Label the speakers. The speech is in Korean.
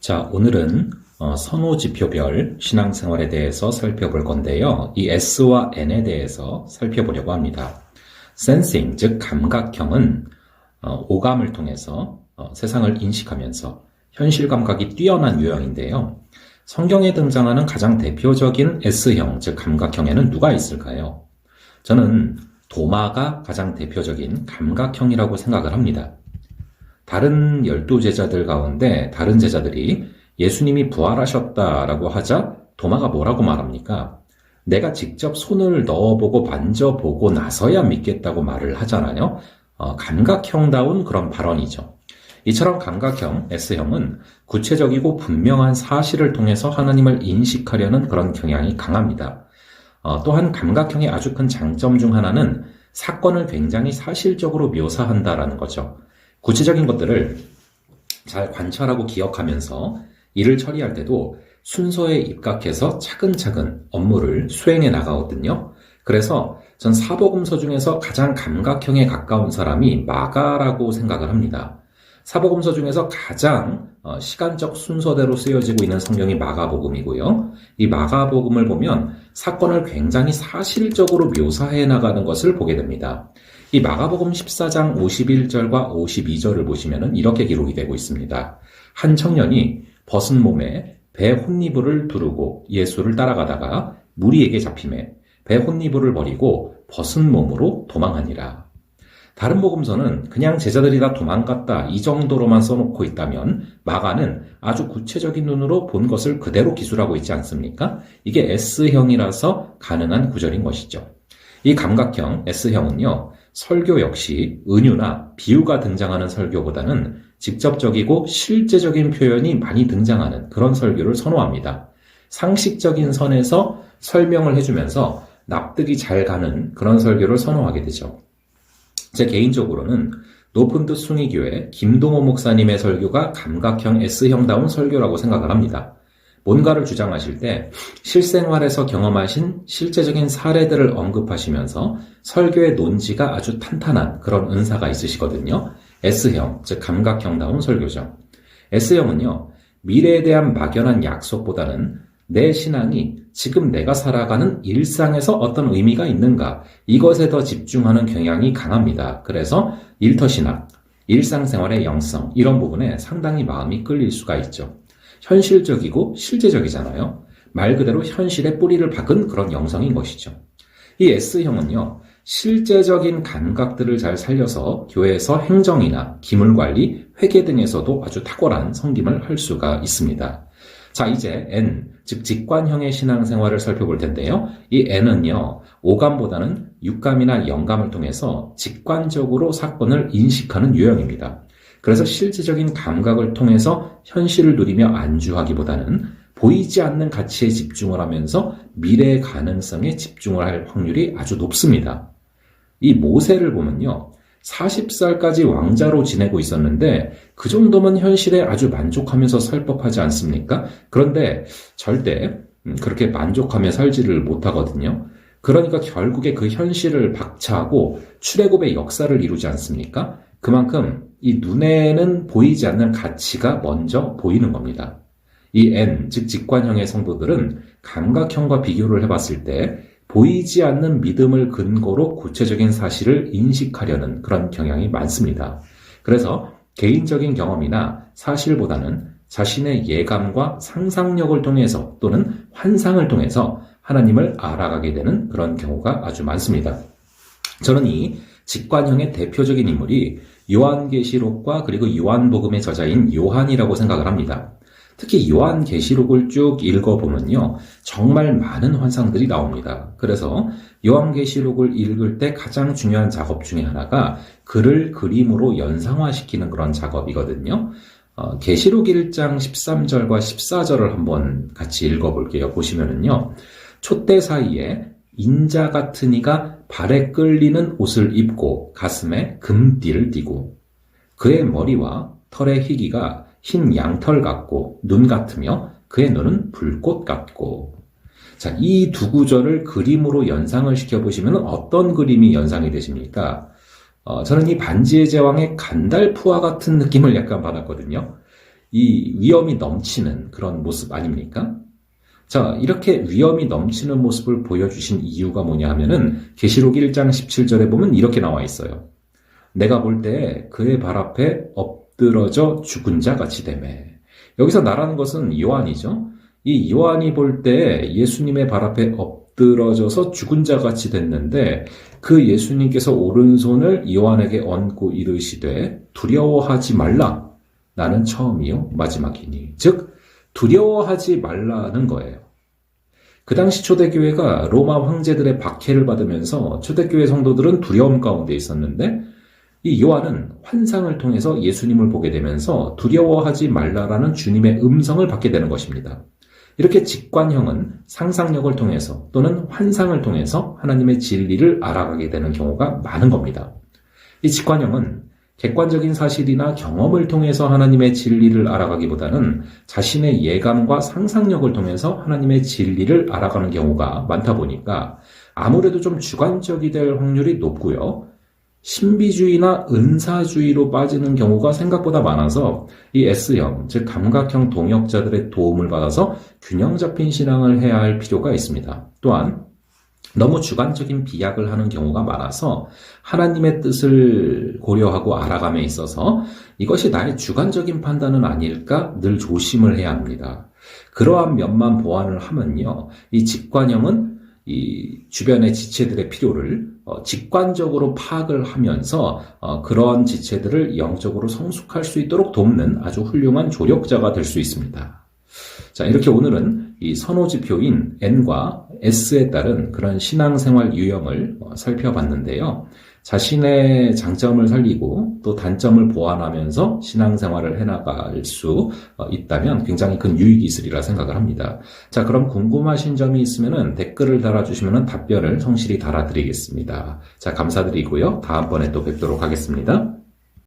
Speaker 1: 자, 오늘은 선호지표별 신앙생활에 대해서 살펴볼 건데요. 이 S와 N에 대해서 살펴보려고 합니다. Sensing, 즉 감각형은 오감을 통해서 세상을 인식하면서 현실 감각이 뛰어난 유형인데요. 성경에 등장하는 가장 대표적인 S형, 즉 감각형에는 누가 있을까요? 저는 도마가 가장 대표적인 감각형이라고 생각을 합니다. 다른 12제자들 가운데 다른 제자들이 예수님이 부활하셨다라고 하자 도마가 뭐라고 말합니까? 내가 직접 손을 넣어보고 만져보고 나서야 믿겠다고 말을 하잖아요. 감각형다운 그런 발언이죠. 이처럼 감각형, S형은 구체적이고 분명한 사실을 통해서 하나님을 인식하려는 그런 경향이 강합니다. 또한 감각형의 아주 큰 장점 중 하나는 사건을 굉장히 사실적으로 묘사한다라는 거죠. 구체적인 것들을 잘 관찰하고 기억하면서 일을 처리할 때도 순서에 입각해서 차근차근 업무를 수행해 나가거든요. 그래서 전 사복음서 중에서 가장 감각형에 가까운 사람이 마가라고 생각을 합니다. 사복음서 중에서 가장 시간적 순서대로 쓰여지고 있는 성경이 마가복음이고요. 이 마가복음을 보면 사건을 굉장히 사실적으로 묘사해 나가는 것을 보게 됩니다. 이 마가복음 14장 51절과 52절을 보시면 이렇게 기록이 되고 있습니다. 한 청년이 벗은 몸에 배 혼니부를 두르고 예수를 따라가다가 무리에게 잡히매 배 혼니부를 버리고 벗은 몸으로 도망하니라. 다른 복음서는 그냥 제자들이 다 도망갔다 이 정도로만 써놓고 있다면 마가는 아주 구체적인 눈으로 본 것을 그대로 기술하고 있지 않습니까? 이게 S형이라서 가능한 구절인 것이죠. 이 감각형 S형은요, 설교 역시 은유나 비유가 등장하는 설교보다는 직접적이고 실제적인 표현이 많이 등장하는 그런 설교를 선호합니다. 상식적인 선에서 설명을 해주면서 납득이 잘 가는 그런 설교를 선호하게 되죠. 제 개인적으로는 높은 뜻 숭의교회 김동호 목사님의 설교가 감각형 S형다운 설교라고 생각을 합니다. 뭔가를 주장하실 때 실생활에서 경험하신 실제적인 사례들을 언급하시면서 설교의 논지가 아주 탄탄한 그런 은사가 있으시거든요. S형, 즉 감각형다운 설교죠. S형은요, 미래에 대한 막연한 약속보다는 내 신앙이 지금 내가 살아가는 일상에서 어떤 의미가 있는가, 이것에 더 집중하는 경향이 강합니다. 그래서 일터신학, 일상생활의 영성, 이런 부분에 상당히 마음이 끌릴 수가 있죠. 현실적이고 실제적이잖아요. 말 그대로 현실에 뿌리를 박은 그런 영성인 것이죠. 이 S형은요, 실제적인 감각들을 잘 살려서 교회에서 행정이나 기물관리, 회계 등에서도 아주 탁월한 섬김을 할 수가 있습니다. 자, 이제 N, 즉 직관형의 신앙생활을 살펴볼 텐데요. 이 N은요, 오감보다는 육감이나 영감을 통해서 직관적으로 사건을 인식하는 유형입니다. 그래서 실제적인 감각을 통해서 현실을 누리며 안주하기보다는 보이지 않는 가치에 집중을 하면서 미래의 가능성에 집중을 할 확률이 아주 높습니다. 이 모세를 보면요, 40살까지 왕자로 지내고 있었는데 그 정도면 현실에 아주 만족하면서 살 법하지 않습니까? 그런데 절대 그렇게 만족하며 살지를 못하거든요. 그러니까 결국에 그 현실을 박차하고 출애굽의 역사를 이루지 않습니까? 그만큼 이 눈에는 보이지 않는 가치가 먼저 보이는 겁니다. 이 N, 즉 직관형의 성도들은 감각형과 비교를 해봤을 때 보이지 않는 믿음을 근거로 구체적인 사실을 인식하려는 그런 경향이 많습니다. 그래서 개인적인 경험이나 사실보다는 자신의 예감과 상상력을 통해서 또는 환상을 통해서 하나님을 알아가게 되는 그런 경우가 아주 많습니다. 저는 이 직관형의 대표적인 인물이 요한계시록과 그리고 요한복음의 저자인 요한이라고 생각을 합니다. 특히 요한계시록을 쭉 읽어보면요, 정말 많은 환상들이 나옵니다. 그래서 요한계시록을 읽을 때 가장 중요한 작업 중에 하나가 글을 그림으로 연상화시키는 그런 작업이거든요. 계시록 1장 13절과 14절을 한번 같이 읽어볼게요. 보시면은요, 촛대 사이에 인자 같은 이가 발에 끌리는 옷을 입고 가슴에 금띠를 띠고 그의 머리와 털의 희기가 흰 양털 같고 눈 같으며 그의 눈은 불꽃 같고. 자, 이 두 구절을 그림으로 연상을 시켜보시면 어떤 그림이 연상이 되십니까? 저는 이 반지의 제왕의 간달프와 같은 느낌을 약간 받았거든요. 이 위엄이 넘치는 그런 모습 아닙니까? 자, 이렇게 위엄이 넘치는 모습을 보여주신 이유가 뭐냐 하면은 계시록 1장 17절에 보면 이렇게 나와 있어요. 내가 볼 때 그의 발 앞에 엎드러져 죽은 자 같이 되매. 여기서 나라는 것은 요한이죠. 이 요한이 볼 때 예수님의 발 앞에 엎드러져서 죽은 자 같이 됐는데 그 예수님께서 오른손을 요한에게 얹고 이르시되 두려워하지 말라. 나는 처음이요 마지막이니. 즉 두려워하지 말라는 거예요. 그 당시 초대교회가 로마 황제들의 박해를 받으면서 초대교회 성도들은 두려움 가운데 있었는데 이 요한은 환상을 통해서 예수님을 보게 되면서 두려워하지 말라라는 주님의 음성을 받게 되는 것입니다. 이렇게 직관형은 상상력을 통해서 또는 환상을 통해서 하나님의 진리를 알아가게 되는 경우가 많은 겁니다. 이 직관형은 객관적인 사실이나 경험을 통해서 하나님의 진리를 알아가기보다는 자신의 예감과 상상력을 통해서 하나님의 진리를 알아가는 경우가 많다 보니까 아무래도 좀 주관적이 될 확률이 높고요. 신비주의나 은사주의로 빠지는 경우가 생각보다 많아서 이 S형, 즉 감각형 동역자들의 도움을 받아서 균형 잡힌 신앙을 해야 할 필요가 있습니다. 또한 너무 주관적인 비약을 하는 경우가 많아서 하나님의 뜻을 고려하고 알아감에 있어서 이것이 나의 주관적인 판단은 아닐까 늘 조심을 해야 합니다. 그러한 면만 보완을 하면요. 이 직관형은 이 주변의 지체들의 필요를 직관적으로 파악을 하면서 그러한 지체들을 영적으로 성숙할 수 있도록 돕는 아주 훌륭한 조력자가 될 수 있습니다. 자, 이렇게 오늘은 이 선호지표인 N과 S에 따른 그런 신앙생활 유형을 살펴봤는데요. 자신의 장점을 살리고 또 단점을 보완하면서 신앙생활을 해나갈 수 있다면 굉장히 큰 유익이 있으리라 생각을 합니다. 자, 그럼 궁금하신 점이 있으면 댓글을 달아주시면 답변을 성실히 달아드리겠습니다. 자, 감사드리고요. 다음번에 또 뵙도록 하겠습니다.